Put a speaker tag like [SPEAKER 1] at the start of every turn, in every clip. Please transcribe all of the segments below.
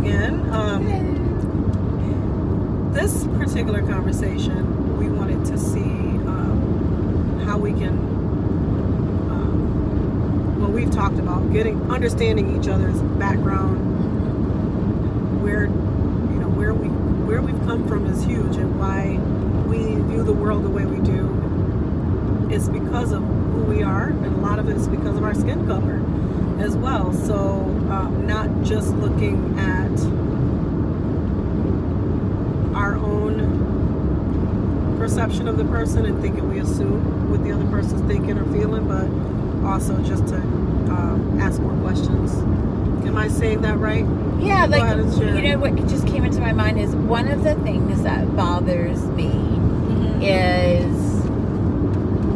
[SPEAKER 1] again. This particular conversation, we wanted to see how we can, well, we've talked about understanding each other's background, where we've come from is huge, and why we view the world the way we do is because of who we are, and a lot of it is because of our skin color as well. So not just looking at our own perception of the person and thinking we assume what the other person's thinking or feeling, but also just to ask more questions. Am I saying that right?
[SPEAKER 2] Yeah, like, you know, what just came into my mind is one of the things that bothers me is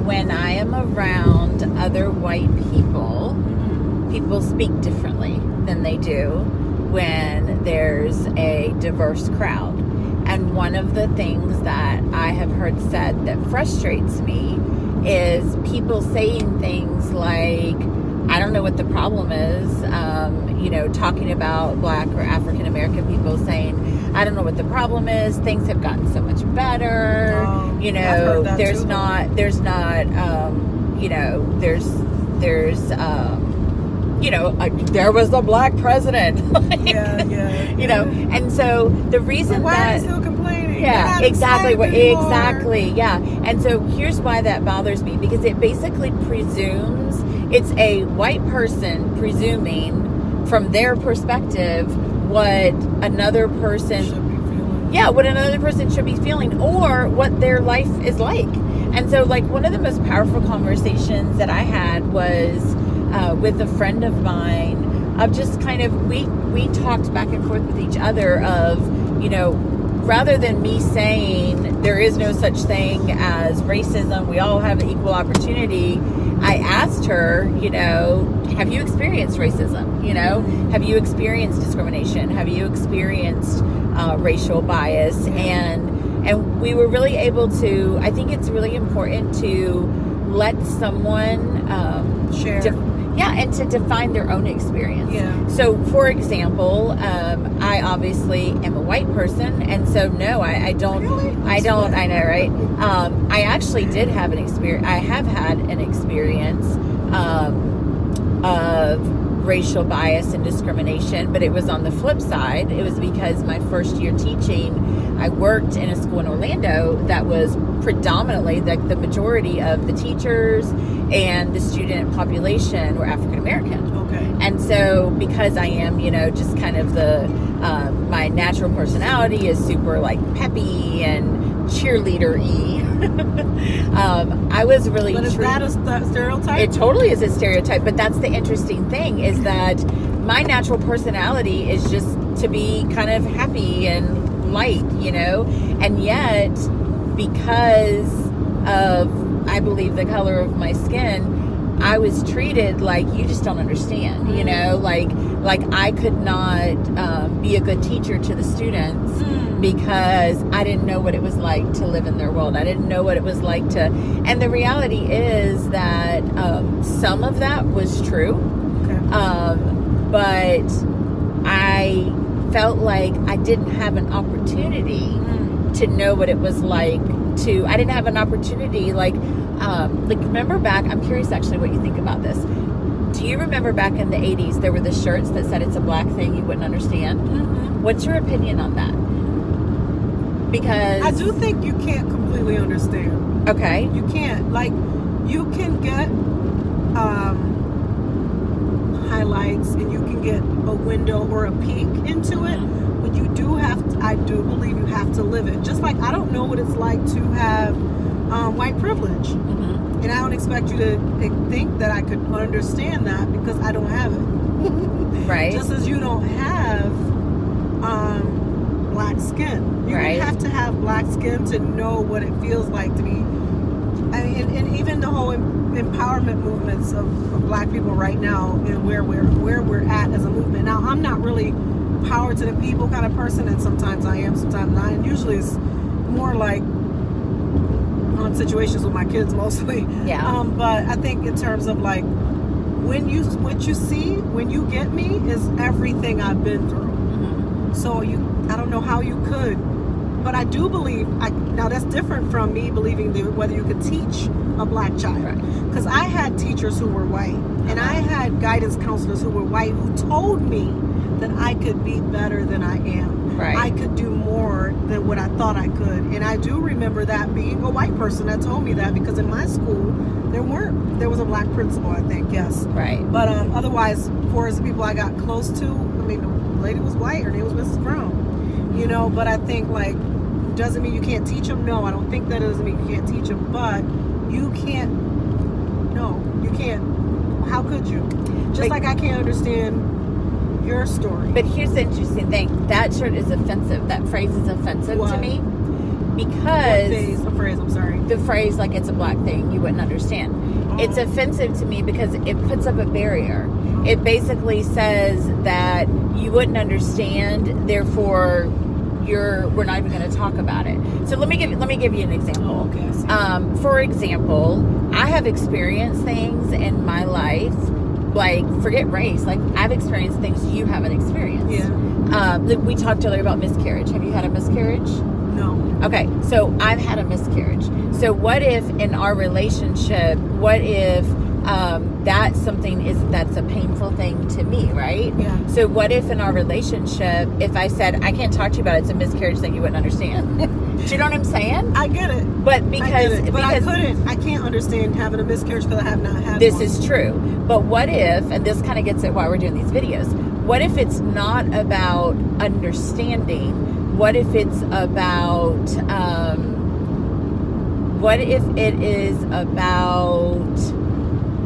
[SPEAKER 2] when I am around other white people, people speak differently than they do when there's a diverse crowd. And one of the things that I have heard said that frustrates me is people saying things like, I don't know what the problem is, talking about Black or African American people saying, I don't know what the problem is, things have gotten so much better, there was a Black president, and so the reason
[SPEAKER 1] why
[SPEAKER 2] that
[SPEAKER 1] are you still complaining?
[SPEAKER 2] Yeah, exactly. Yeah. And so here's why that bothers me, because it basically presumes, it's a white person presuming from their perspective what another person
[SPEAKER 1] should be feeling.
[SPEAKER 2] Yeah, what another person should be feeling, or what their life is like. And so, like, one of the most powerful conversations that I had was with a friend of mine of just kind of, we talked back and forth with each other of, rather than me saying there is no such thing as racism, we all have equal opportunity, I asked her, have you experienced racism? Have you experienced discrimination? Have you experienced racial bias? And we were really able to, I think it's really important to let someone
[SPEAKER 1] share.
[SPEAKER 2] And to define their own experience.
[SPEAKER 1] Yeah.
[SPEAKER 2] So, for example, I obviously am a white person, and so no, I don't.
[SPEAKER 1] Really?
[SPEAKER 2] I don't. I know, right? I actually did have an experience. I have had an experience of racial bias and discrimination, but it was on the flip side. It was because my first year teaching, I worked in a school in Orlando that was predominantly, the majority of the teachers and the student population were African American.
[SPEAKER 1] Okay.
[SPEAKER 2] And so because I am, just kind of my natural personality is super like peppy and cheerleader-y. I was really...
[SPEAKER 1] But is that a stereotype?
[SPEAKER 2] It totally is a stereotype, but that's the interesting thing, is that my natural personality is just to be kind of happy and light, and yet because of, I believe, the color of my skin, I was treated like, you just don't understand, like I could not be a good teacher to the students because I didn't know what it was like to live in their world. I didn't know what it was like to, and the reality is that some of that was true, but I felt like I didn't have an opportunity to know what it was like to, I didn't have an opportunity, like remember back, I'm curious actually what you think about this. Do you remember back in the 80s, there were the shirts that said it's a Black thing you wouldn't understand? Mm-hmm. What's your opinion on that? Because
[SPEAKER 1] I do think you can't completely understand.
[SPEAKER 2] Okay.
[SPEAKER 1] You can't. Like, you can get highlights and you can get a window or a peek into it, but you do have to, I do believe you have to live it. Just like I don't know what it's like to have white privilege. Mm-hmm. And I don't expect you to think that I could understand that because I don't have it.
[SPEAKER 2] Right.
[SPEAKER 1] Just as you don't have Black skin. You have to have Black skin to know what it feels like to be. I mean, and even the whole empowerment movements of Black people right now, and where we're at as a movement. Now, I'm not really power to the people kind of person, and sometimes I am, sometimes not. And usually it's more like on situations with my kids mostly.
[SPEAKER 2] Yeah.
[SPEAKER 1] But I think in terms of like what you see when you get me is everything I've been through. So I don't know how you could. But I do believe, now that's different from me believing whether you could teach a black child. Because I had teachers who were white, and I had guidance counselors who were white who told me that I could be better than I am.
[SPEAKER 2] Right.
[SPEAKER 1] I could do more than what I thought I could. And I do remember that being a white person that told me that, because in my school, there was a black principal, I think, yes.
[SPEAKER 2] Right.
[SPEAKER 1] But otherwise, for as the people I got close to, I mean, the lady was white, her name was Mrs. Brown. You know, but I think, like, doesn't mean you can't teach them. No, I don't think that doesn't mean you can't teach them. But you can't. No, you can't. How could you? Just like I can't understand your story.
[SPEAKER 2] But here's the interesting thing. That shirt is offensive. That phrase is offensive to me. Because...
[SPEAKER 1] What phrase? I'm sorry.
[SPEAKER 2] The phrase, like, it's a black thing, you wouldn't understand. It's offensive to me because it puts up a barrier. It basically says that you wouldn't understand, therefore... we're not even going to talk about it. So let me give you an example.
[SPEAKER 1] Okay.
[SPEAKER 2] For example, I have experienced things in my life, like, forget race, like, I've experienced things you haven't experienced.
[SPEAKER 1] Yeah.
[SPEAKER 2] We talked earlier about miscarriage. Have you had a miscarriage?
[SPEAKER 1] No.
[SPEAKER 2] Okay, so I've had a miscarriage. So what if in our relationship, what if that's something that's a painful thing to me, right?
[SPEAKER 1] Yeah.
[SPEAKER 2] So what if in our relationship, if I said, I can't talk to you about it, it's a miscarriage thing, you wouldn't understand. Do you know what I'm saying?
[SPEAKER 1] I get it.
[SPEAKER 2] But
[SPEAKER 1] I can't understand having a miscarriage because I have not had
[SPEAKER 2] this
[SPEAKER 1] one.
[SPEAKER 2] is true. But what if, and this kind of gets at why we're doing these videos, what if it's not about understanding? What if it's about, what if it is about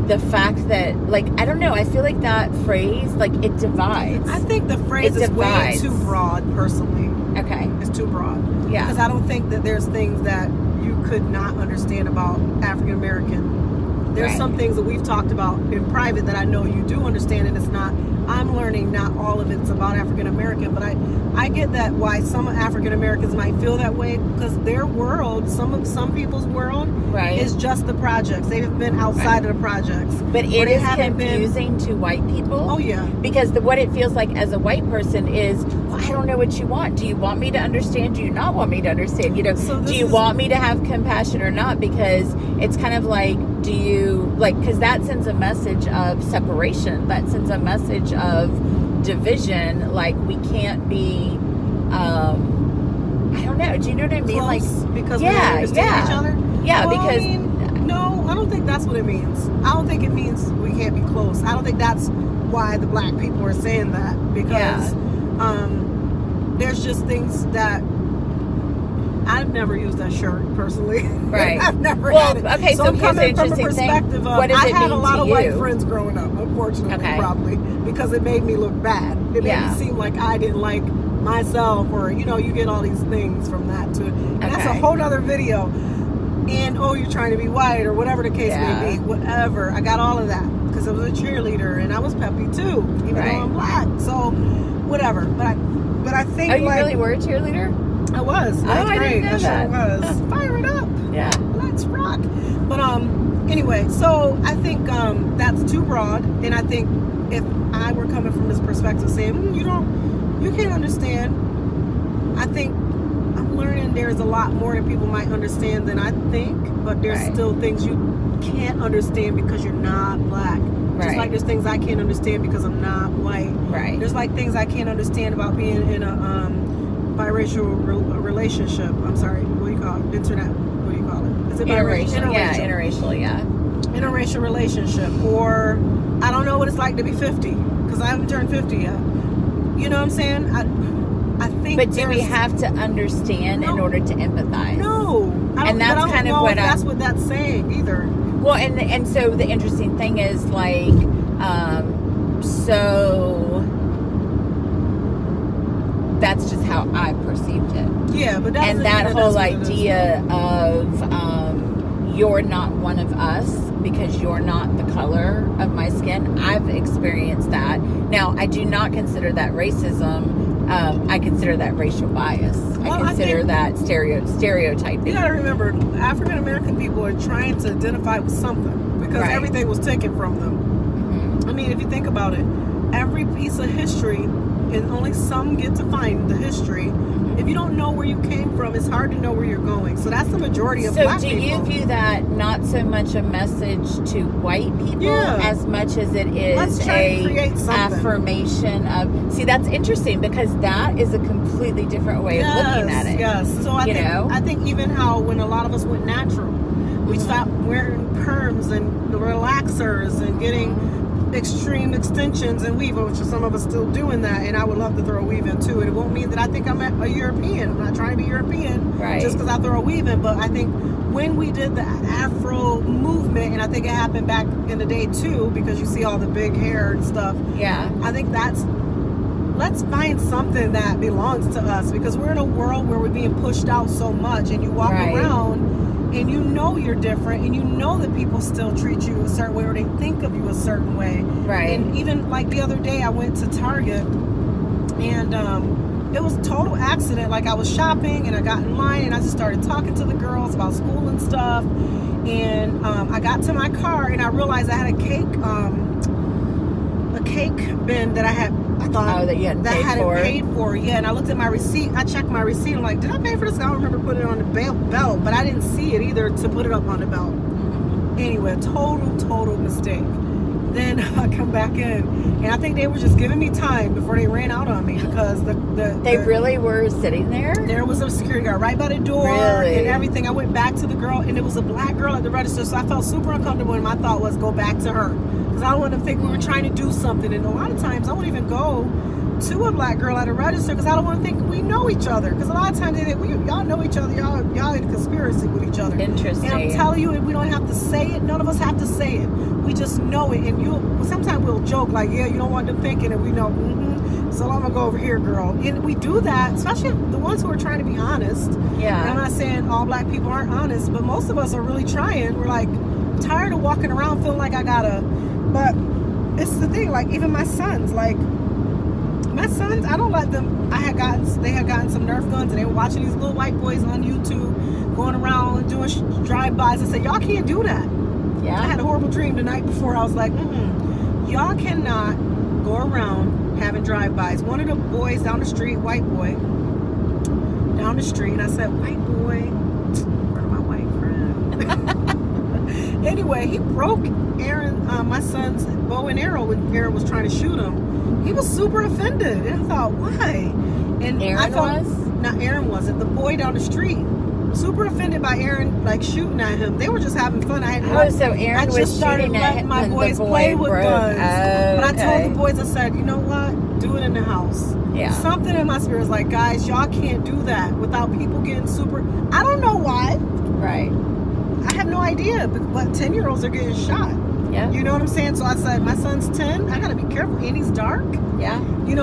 [SPEAKER 2] the fact that, like, I don't know, I feel like that phrase, like, it divides.
[SPEAKER 1] I think the phrase is way too broad, personally.
[SPEAKER 2] Okay.
[SPEAKER 1] It's too broad.
[SPEAKER 2] Yeah.
[SPEAKER 1] Because I don't think that there's things that you could not understand about African American. There's some things that we've talked about in private that I know you do understand, and it's not, I'm learning not all of it's about African American, but I get that why some African Americans might feel that way, because their world, some people's world, is just the projects. They've been outside of the projects.
[SPEAKER 2] But it is confusing to white people.
[SPEAKER 1] Oh yeah.
[SPEAKER 2] Because what it feels like as a white person is, well, I don't know what you want. Do you want me to understand? Do you not want me to understand? You know, do you want me to have compassion or not? Because it's kind of like, do you, like, because that sends a message of separation. That sends a message of division. Like, we can't be, I don't know. Do you know what I mean?
[SPEAKER 1] Close,
[SPEAKER 2] like,
[SPEAKER 1] because we understand each other?
[SPEAKER 2] Yeah,
[SPEAKER 1] well,
[SPEAKER 2] because...
[SPEAKER 1] no, I don't think that's what it means. I don't think it means we can't be close. I don't think that's why the black people are saying that. Because there's just things that I've never used that shirt personally.
[SPEAKER 2] Right.
[SPEAKER 1] I've never had it.
[SPEAKER 2] Okay, so
[SPEAKER 1] I'm
[SPEAKER 2] here's the
[SPEAKER 1] coming from a
[SPEAKER 2] interesting
[SPEAKER 1] perspective
[SPEAKER 2] thing.
[SPEAKER 1] of,
[SPEAKER 2] What does
[SPEAKER 1] I
[SPEAKER 2] it
[SPEAKER 1] had
[SPEAKER 2] mean
[SPEAKER 1] a lot
[SPEAKER 2] to
[SPEAKER 1] of
[SPEAKER 2] you?
[SPEAKER 1] white friends growing up, unfortunately, probably, because it made me look bad. It made me seem like I didn't like myself, or, you know, you get all these things from that too. And that's a whole other video. And, oh, you're trying to be white, or whatever the case may be. Whatever. I got all of that because I was a cheerleader, and I was peppy too, even though I'm black. So, whatever. But I think,
[SPEAKER 2] oh, you really were a cheerleader?
[SPEAKER 1] I was. That's great. I sure was. Fire it up.
[SPEAKER 2] Yeah.
[SPEAKER 1] Let's rock. But anyway, so I think that's too broad, and I think if I were coming from this perspective, saying you can't understand, I think I'm learning there's a lot more that people might understand than I think, but there's still things you can't understand because you're not black. Just like there's things I can't understand because I'm not white.
[SPEAKER 2] Right.
[SPEAKER 1] There's like things I can't understand about being in a biracial relationship. I'm sorry, what do you call it? Internet. What do you call it? Is it
[SPEAKER 2] interracial? Yeah, interracial. Yeah.
[SPEAKER 1] Interracial relationship, or I don't know what it's like to be 50 because I haven't turned 50 yet. You know what I'm saying? I think.
[SPEAKER 2] But do we have to understand in order to empathize?
[SPEAKER 1] No.
[SPEAKER 2] And that's kind of what
[SPEAKER 1] that's what that's saying either.
[SPEAKER 2] Well, and so the interesting thing is, like, so that's just how I perceived it.
[SPEAKER 1] Yeah, but
[SPEAKER 2] and that whole idea of you're not one of us because you're not the color of my skin. I've experienced that. Now, I do not consider that racism. I consider that racial bias. I consider that stereotyping.
[SPEAKER 1] You got to remember, African American people are trying to identify with something because everything was taken from them. I mean, if you think about it, every piece of history and only some get to find the history. If you don't know where you came from, it's hard to know where you're going. So that's the majority of black people.
[SPEAKER 2] So do you view that not so much a message to white people as much as it is a affirmation of... See, that's interesting because that is a completely different way of looking at it.
[SPEAKER 1] Yes. So I think even how when a lot of us went natural, we stopped wearing perms and relaxers and getting extreme extensions and weave, which some of us still doing that, and I would love to throw a weave in too. It won't mean that I think I'm a European. I'm not trying to be European just because I throw a weave in, but I think when we did the Afro movement, and I think it happened back in the day too, because you see all the big hair and stuff. I think let's find something that belongs to us, because we're in a world where we're being pushed out so much, and you walk around and you know you're different, and you know that people still treat you a certain way, or they think of you a certain way. And even like the other day, I went to Target, and it was a total accident. Like, I was shopping, and I got in line, and I just started talking to the girls about school and stuff. And I got to my car, and I realized I had a cake bin that I thought that I hadn't paid for. And I looked at my receipt. I checked my receipt. I'm like, did I pay for this? I don't remember putting it on the belt, but I didn't see it either to put it up on the belt. Anyway, total mistake. Then I come back in, and I think they were just giving me time before they ran out on me, because
[SPEAKER 2] they really were sitting there.
[SPEAKER 1] There was a security guard right by the door and everything. I went back to the girl, and it was a black girl at the register, so I felt super uncomfortable, and my thought was go back to her, because I don't want to think we were trying to do something. And a lot of times I won't even go to a black girl at a register, because I don't want to think we know each other, because a lot of times y'all know each other, y'all in conspiracy with each other.
[SPEAKER 2] Interesting.
[SPEAKER 1] And I'm telling you, we don't have to say it. None of us have to say it. We just know it. And sometimes we'll joke like, you don't want them thinking, and we know, so I'm gonna go over here, girl. And we do that, especially the ones who are trying to be honest. And I'm not saying all black people aren't honest, but most of us are really trying. We're like tired of walking around feeling like but it's the thing, like even my sons, I don't let them. They had gotten some Nerf guns, and they were watching these little white boys on YouTube going around and doing drive-bys. I said, y'all can't do that. I had a horrible dream the night before. I was like, y'all cannot go around having drive-bys. One of the boys down the street, white boy, down the street, and I said, white boy, where's my white friend? Anyway, he broke Aaron, my son's bow and arrow when Aaron was trying to shoot him. He was super offended, and I thought, why? And not Aaron wasn't. The boy down the street, super offended by Aaron like shooting at him. They were just having fun.
[SPEAKER 2] So Aaron was shooting at him.
[SPEAKER 1] My boys play with guns. But I told the boys, I said, you know what? Do it in the house. Something in my spirit is like, guys, y'all can't do that without people getting super. I don't know why. I have no idea. But 10-year-olds are getting shot. You know what I'm saying? So I said, my son's 10. I gotta be careful, and he's dark.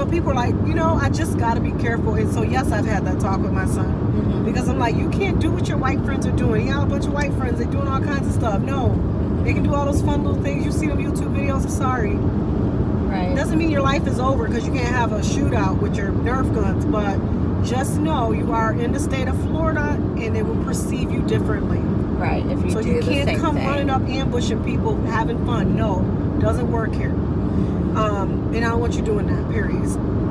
[SPEAKER 1] People are like, I just gotta be careful. And so yes, I've had that talk with my son, because I'm like, you can't do what your white friends are doing. You got a bunch of white friends, they're doing all kinds of stuff. No, they can do all those fun little things. You see them YouTube videos. I'm sorry. Doesn't mean your life is over because you can't have a shootout with your Nerf guns, but just know you are in the state of Florida, and they will perceive you differently.
[SPEAKER 2] If you
[SPEAKER 1] so you can't come running up, ambushing people, having fun. No, doesn't work here. And I don't want you doing that. Period.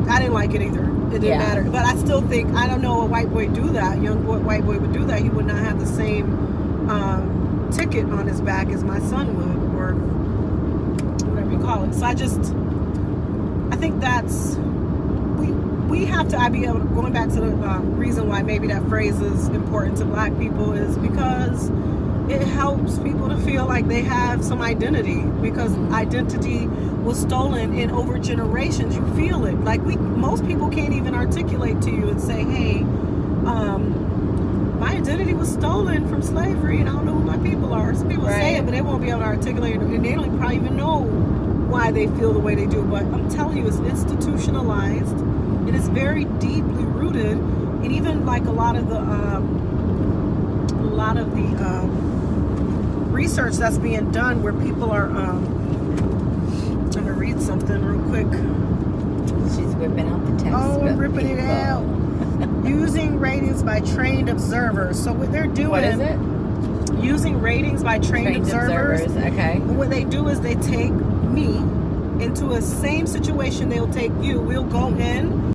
[SPEAKER 1] I didn't like it either. It didn't matter. But I still think, I don't know a white boy do that. White boy would do that. He would not have the same ticket on his back as my son would, or whatever you call it. So I think that's, we have to be able to, going back to the reason why maybe that phrase is important to black people is because it helps people to feel like they have some identity, because identity was stolen in over generations. You feel it. Like most people can't even articulate to you and say, hey, my identity was stolen from slavery, and I don't know who my people are. Some people say it, but they won't be able to articulate it, and they don't probably even know why they feel the way they do. But I'm telling you, it's institutionalized. It is very deeply rooted, and even like a lot of the research that's being done, where people are. I'm gonna read something real quick.
[SPEAKER 2] She's whipping out the text.
[SPEAKER 1] Oh, I'm ripping it out. Using ratings by trained observers. So what they're doing?
[SPEAKER 2] What is it?
[SPEAKER 1] Using ratings by trained observers.
[SPEAKER 2] Okay.
[SPEAKER 1] And what they do is they take me, into a same situation they'll take you. We'll go in